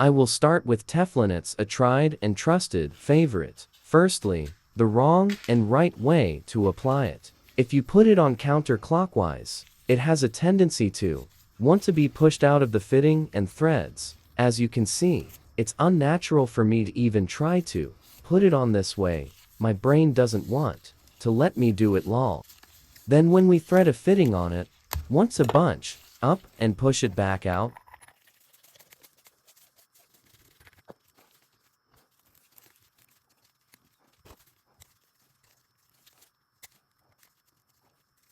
I will start with Teflon. It's a tried and trusted favorite. Firstly, the wrong and right way to apply it. If you put it on counterclockwise, it has a tendency to want to be pushed out of the fitting and threads. As you can see, it's unnatural for me to even try to put it on this way. My brain doesn't want to let me do it lol. Then when we thread a fitting on it, once a bunch up and push it back out.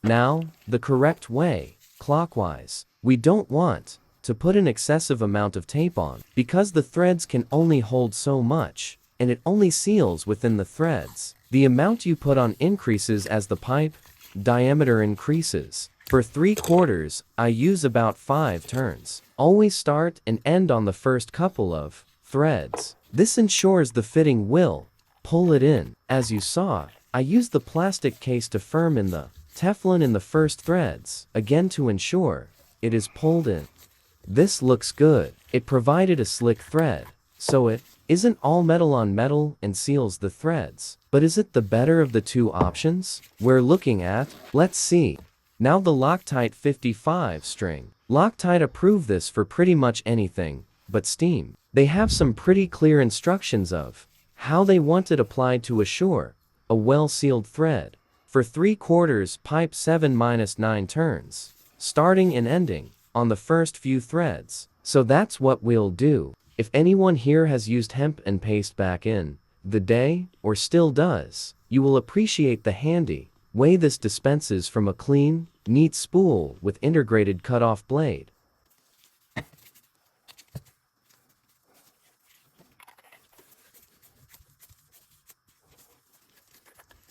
Now, the correct way, clockwise. We don't want to put an excessive amount of tape on, because the threads can only hold so much, and it only seals within the threads. The amount you put on increases as the pipe diameter increases. For 3/4, I use about 5 turns. Always start and end on the first couple of threads. This ensures the fitting will pull it in. As you saw, I used the plastic case to firm in the Teflon in the first threads, again to ensure it is pulled in. This looks good. It provided a slick thread, so it isn't all metal on metal and seals the threads. But is it the better of the two options we're looking at? Let's see. Now the Loctite 55 string. Loctite approved this for pretty much anything but steam. They have some pretty clear instructions of how they want it applied to assure a well-sealed thread. For 3/4, pipe 7-9 turns, starting and ending on the first few threads. So that's what we'll do. If anyone here has used hemp and paste back in the day, or still does, you will appreciate the handy way this dispenses from a clean, neat spool with integrated cut-off blade.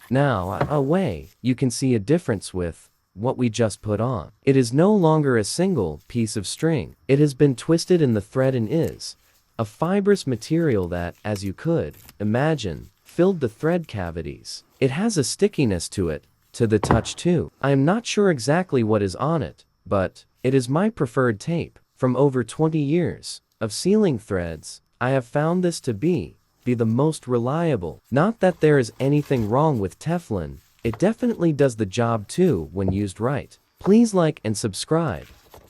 Now, away, you can see a difference with what we just put on. It is no longer a single piece of string. It has been twisted in the thread and is a fibrous material that, as you could imagine, filled the thread cavities. It has a stickiness to it, to the touch too. I am not sure exactly what is on it, but it is my preferred tape. From over 20 years of sealing threads, I have found this to be the most reliable. Not that there is anything wrong with Teflon, it definitely does the job too when used right. Please like and subscribe.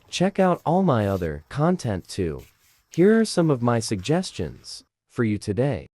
Check out all my other content too. Here are some of my suggestions for you today.